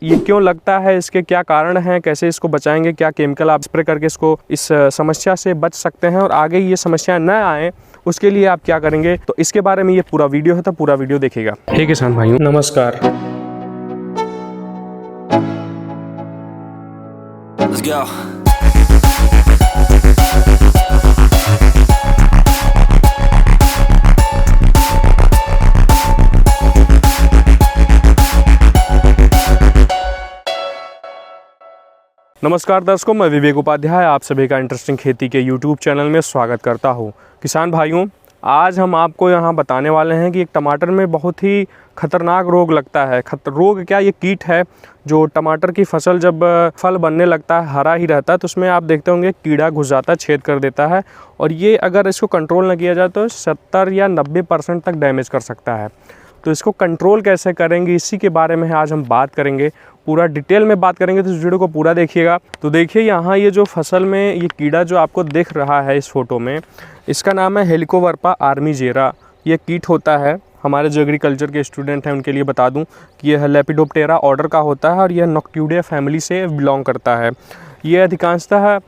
ये क्यों लगता है, इसके क्या कारण हैं, कैसे इसको बचाएंगे, क्या केमिकल आप स्प्रे करके इसको इस समस्या से बच सकते हैं और आगे ये समस्या न आए उसके लिए आप क्या करेंगे, तो इसके बारे में ये पूरा वीडियो है, तो पूरा वीडियो देखिएगा। हे किसान भाइयों, नमस्कार। Let's go. नमस्कार दर्शकों, मैं विवेक उपाध्याय आप सभी का इंटरेस्टिंग खेती के YouTube चैनल में स्वागत करता हूं। किसान भाइयों, आज हम आपको यहां बताने वाले हैं कि एक टमाटर में बहुत ही खतरनाक रोग लगता है। रोग क्या, ये कीट है जो टमाटर की फसल जब फल बनने लगता है, हरा ही रहता है, तो उसमें आप देखते होंगे कीड़ा घुस जाता है, छेद कर देता है और ये अगर इसको कंट्रोल न किया जाए तो 70 या 90% तक डैमेज कर सकता है। तो इसको कंट्रोल कैसे करेंगे, इसी के बारे में आज हम बात करेंगे, पूरा डिटेल में बात करेंगे, तो इस वीडियो को पूरा देखिएगा। तो देखिए यहाँ ये जो फसल में ये कीड़ा जो आपको दिख रहा है इस फोटो में, इसका नाम है हेलिकोवर्पा आर्मीजेरा। ये कीट होता है, हमारे जो एग्रीकल्चर के स्टूडेंट हैं उनके लिए बता दूं कि यह लेपिडोप्टेरा ऑर्डर का होता है और यह नॉक्ट्यूडिया फैमिली से बिलोंग करता है। ये अधिकांशतः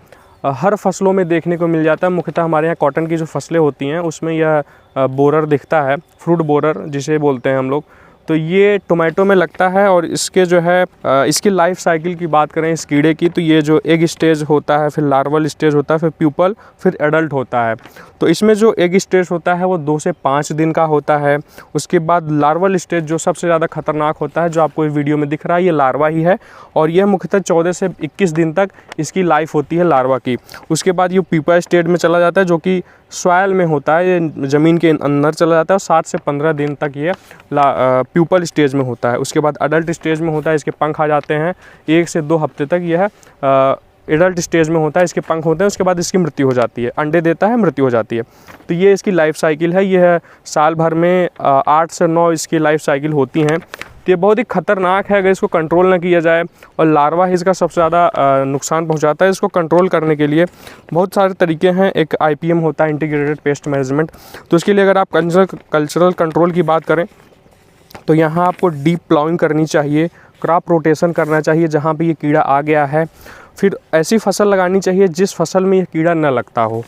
हर फसलों में देखने को मिल जाता है। मुख्यतः हमारे यहाँ कॉटन की जो फसलें होती हैं उसमें यह बोरर दिखता है, फ्रूट बोरर जिसे बोलते हैं हम लोग। तो ये टोमेटो में लगता है और इसके जो है इसकी लाइफ साइकिल की बात करें इस कीड़े की, तो ये जो एग स्टेज होता है, फिर लार्वल स्टेज होता है, फिर प्यूपल, फिर एडल्ट होता है। तो इसमें जो एग स्टेज होता है वो 2 से 5 दिन का होता है। उसके बाद लार्वल स्टेज जो सबसे ज़्यादा खतरनाक होता है, जो आपको इस वीडियो में दिख रहा है, ये लार्वा ही है और यह मुख्यतः 14 से 21 दिन तक इसकी लाइफ होती है लार्वा की। उसके बाद ये प्यूपा स्टेज में चला जाता है जो कि सॉइल में होता है, ये ज़मीन के अंदर चला जाता है और 60 से 15 दिन तक ये प्यूपल स्टेज में होता है। उसके बाद अडल्ट स्टेज में होता है, इसके पंख आ जाते हैं 1 से 2 हफ्ते तक यह एडल्ट स्टेज में होता है, इसके पंख होते हैं। उसके बाद इसकी मृत्यु हो जाती है, अंडे देता है, मृत्यु हो जाती है। तो ये इसकी लाइफ साइकिल है। यह साल भर में 8 से 9 इसकी लाइफ साइकिल होती हैं। तो ये बहुत ही खतरनाक है अगर इसको कंट्रोल ना किया जाए, और लार्वा ही इसका सबसे ज़्यादा नुकसान पहुंचाता है। इसको कंट्रोल करने के लिए बहुत सारे तरीके हैं। एक IPM होता है, इंटीग्रेटेड पेस्ट मैनेजमेंट। तो इसके लिए अगर आप कल्चरल कंट्रोल की बात करें तो यहाँ आपको डीप प्लाउइंग करनी चाहिए, क्रॉप रोटेशन करना चाहिए जहाँ पे ये कीड़ा आ गया है। फिर ऐसी फसल लगानी चाहिए जिस फसल में ये कीड़ा न लगता हो।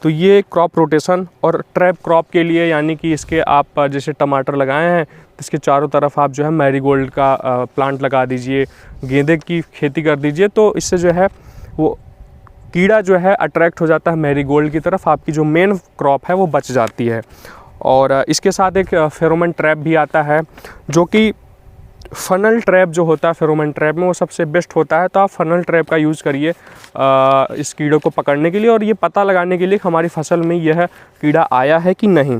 तो ये क्रॉप रोटेशन और ट्रैप क्रॉप के लिए, यानी कि इसके आप जैसे टमाटर लगाए हैं तो इसके चारों तरफ आप जो है मैरीगोल्ड का प्लांट लगा दीजिए, गेंदे की खेती कर दीजिए। तो इससे जो है वो कीड़ा जो है अट्रैक्ट हो जाता है मैरीगोल्ड की तरफ, आपकी जो मेन क्रॉप है वो बच जाती है। और इसके साथ एक फेरोमोन ट्रैप भी आता है जो कि फनल ट्रैप जो होता है फेरोमोन ट्रैप में, वो सबसे बेस्ट होता है। तो आप फनल ट्रैप का यूज़ करिए इस कीड़ों को पकड़ने के लिए और ये पता लगाने के लिए कि हमारी फसल में यह कीड़ा आया है कि नहीं।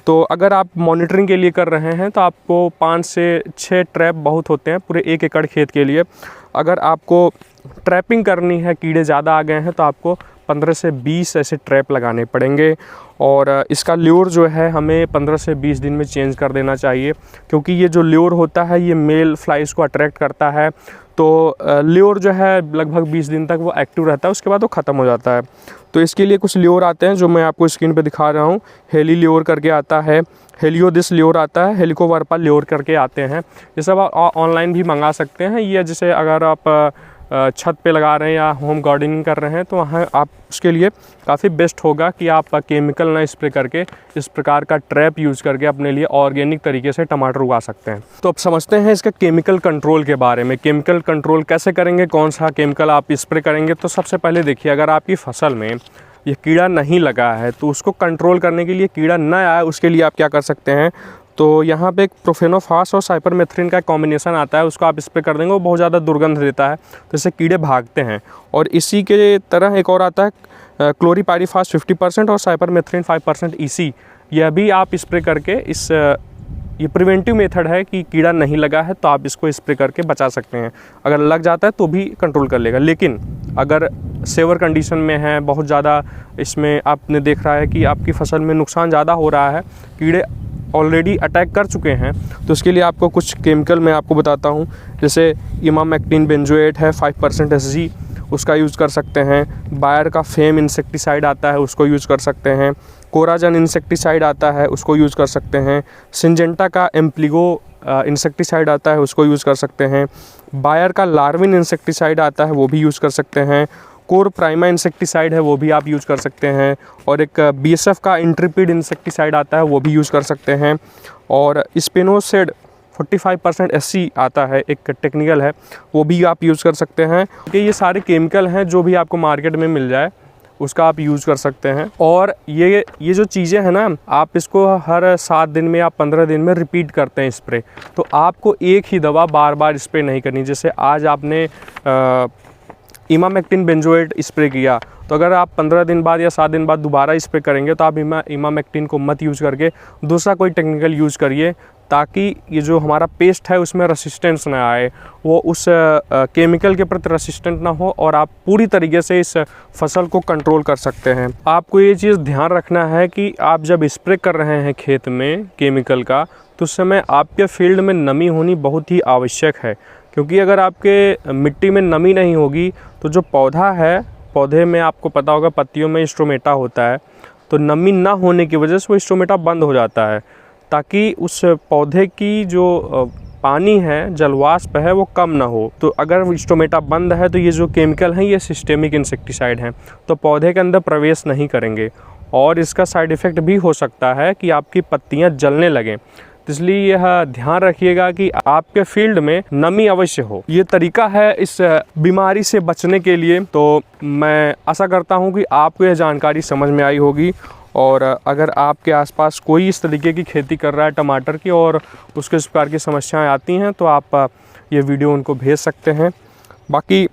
तो अगर आप मॉनिटरिंग के लिए कर रहे हैं तो आपको 5 से 6 ट्रैप बहुत होते हैं पूरे 1 एकड़ खेत के लिए। अगर आपको ट्रैपिंग करनी है, कीड़े ज़्यादा आ गए हैं, तो आपको 15 से 20 ऐसे ट्रैप लगाने पड़ेंगे। और इसका ल्योर जो है हमें 15 से 20 दिन में चेंज कर देना चाहिए, क्योंकि ये जो ल्योर होता है ये मेल फ्लाइज को अट्रैक्ट करता है। तो ल्योर जो है लगभग 20 दिन तक वो एक्टिव रहता है, उसके बाद वो ख़त्म हो जाता है। तो इसके लिए कुछ ल्योर आते हैं जो मैं आपको स्क्रीन पे दिखा रहा हूँ। हेली ल्योर करके आता है, हेलियोदिस ल्योर आता है, हेलिकोवर्पा ल्योर करके आते हैं। ये सब आप ऑनलाइन भी मंगा सकते हैं। ये जैसे अगर आप छत पे लगा रहे हैं या होम गार्डनिंग कर रहे हैं तो वहाँ आप उसके लिए काफ़ी बेस्ट होगा कि आप केमिकल ना स्प्रे करके इस प्रकार का ट्रैप यूज़ करके अपने लिए ऑर्गेनिक तरीके से टमाटर उगा सकते हैं। तो अब समझते हैं इसका केमिकल कंट्रोल के बारे में। केमिकल कंट्रोल कैसे करेंगे, कौन सा केमिकल आप स्प्रे करेंगे। तो सबसे पहले देखिए, अगर आपकी फसल में ये कीड़ा नहीं लगा है तो उसको कंट्रोल करने के लिए, कीड़ा न आए उसके लिए आप क्या कर सकते हैं। तो यहाँ पे एक प्रोफेनोफास और साइपरमेथ्रिन का कॉम्बिनेशन आता है, उसको आप स्प्रे कर देंगे, वो बहुत ज़्यादा दुर्गंध देता है, तो इससे कीड़े भागते हैं। और इसी के तरह एक और आता है क्लोरीपायरीफास 50% और साइपरमेथ्रिन 5% EC। यह भी आप स्प्रे करके ये प्रिवेंटिव मेथड है कि कीड़ा नहीं लगा है तो आप इसको स्प्रे करके बचा सकते हैं। अगर लग जाता है तो भी कंट्रोल कर लेगा। लेकिन अगर सेवर कंडीशन में है, बहुत ज़्यादा इसमें आपने देख रहा है कि आपकी फसल में नुकसान ज़्यादा हो रहा है, कीड़े ऑलरेडी अटैक कर चुके हैं, तो उसके लिए आपको कुछ केमिकल मैं आपको बताता हूँ। जैसे इमामेक्टिन बेंजोएट है 5% SG, उसका यूज़ कर सकते हैं। बायर का फेम इंसेक्टिसाइड आता है, उसको यूज़ कर सकते हैं। कोराजन इंसेक्टिसाइड आता है, उसको यूज़ कर सकते हैं। सिंजेंटा का एम्प्लीगो इंसेक्टिसाइड आता है, उसको यूज़ कर सकते हैं। बायर का लार्विन इंसेक्टिसाइड आता है, वो भी यूज़ कर सकते हैं। कोर प्राइमा इंसेक्टिसाइड है, वो भी आप यूज़ कर सकते हैं। और एक BSF का इंट्रिपिड इंसेक्टिसाइड आता है, वो भी यूज़ कर सकते हैं। और स्पिनोसेड 45% SC आता है, एक टेक्निकल है, वो भी आप यूज़ कर सकते हैं। कि ये सारे केमिकल हैं जो भी आपको मार्केट में मिल जाए उसका आप यूज़ कर सकते हैं। और ये जो चीज़ें हैं ना, आप इसको हर 7 दिन में या 15 दिन में रिपीट करते हैं स्प्रे, तो आपको एक ही दवा बार बार स्प्रे नहीं करनी। जैसे आज आपने इमामेक्टिन बेंजोएट स्प्रे किया, तो अगर आप 15 दिन बाद या 7 दिन बाद दोबारा स्प्रे करेंगे तो आप इमामेक्टिन को मत यूज़ करके दूसरा कोई टेक्निकल यूज़ करिए, ताकि ये जो हमारा पेस्ट है उसमें रेसिस्टेंस ना आए, वो उस केमिकल के प्रति रेसिस्टेंट ना हो और आप पूरी तरीके से इस फसल को कंट्रोल कर सकते हैं। आपको ये चीज़ ध्यान रखना है कि आप जब स्प्रे कर रहे हैं खेत में केमिकल का, तो उस समय आपके फील्ड में नमी होनी बहुत ही आवश्यक है। क्योंकि अगर आपके मिट्टी में नमी नहीं होगी तो जो पौधा है, पौधे में आपको पता होगा पत्तियों में स्टोमेटा होता है, तो नमी ना होने की वजह से वो स्टोमेटा बंद हो जाता है, ताकि उस पौधे की जो पानी है, जलवाष्प है, वो कम ना हो। तो अगर स्टोमेटा बंद है तो ये जो केमिकल हैं ये सिस्टेमिक इंसेक्टिसाइड हैं, तो पौधे के अंदर प्रवेश नहीं करेंगे और इसका साइड इफ़ेक्ट भी हो सकता है कि आपकी पत्तियां जलने लगें। तो इसलिए यह ध्यान रखिएगा कि आपके फील्ड में नमी अवश्य हो। ये तरीका है इस बीमारी से बचने के लिए। तो मैं आशा करता हूँ कि आपको यह जानकारी समझ में आई होगी। और अगर आपके आसपास कोई इस तरीके की खेती कर रहा है टमाटर की और उसके इस प्रकार की समस्याएं आती हैं, तो आप ये वीडियो उनको भेज सकते हैं। बाकी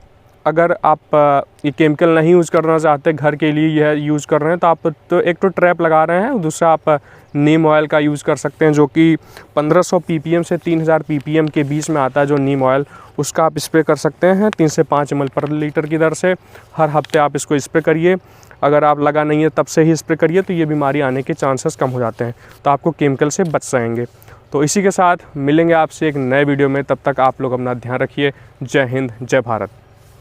अगर आप ये केमिकल नहीं यूज़ करना चाहते, घर के लिए यह यूज़ कर रहे हैं, तो आप तो एक तो ट्रैप लगा रहे हैं, दूसरा आप नीम ऑयल का यूज़ कर सकते हैं, जो कि 1500 ppm से 3000 ppm के बीच में आता है जो नीम ऑयल, उसका आप स्प्रे कर सकते हैं 3 से 5 ml पर लीटर की दर से। हर हफ्ते आप इसको स्प्रे करिए। अगर आप लगा नहीं है तब से ही स्प्रे करिए, तो ये बीमारी आने के चांसेस कम हो जाते हैं, तो आपको केमिकल से बच जाएंगे। तो इसी के साथ मिलेंगे आपसे एक नए वीडियो में। तब तक आप लोग अपना ध्यान रखिए। जय हिंद, जय भारत।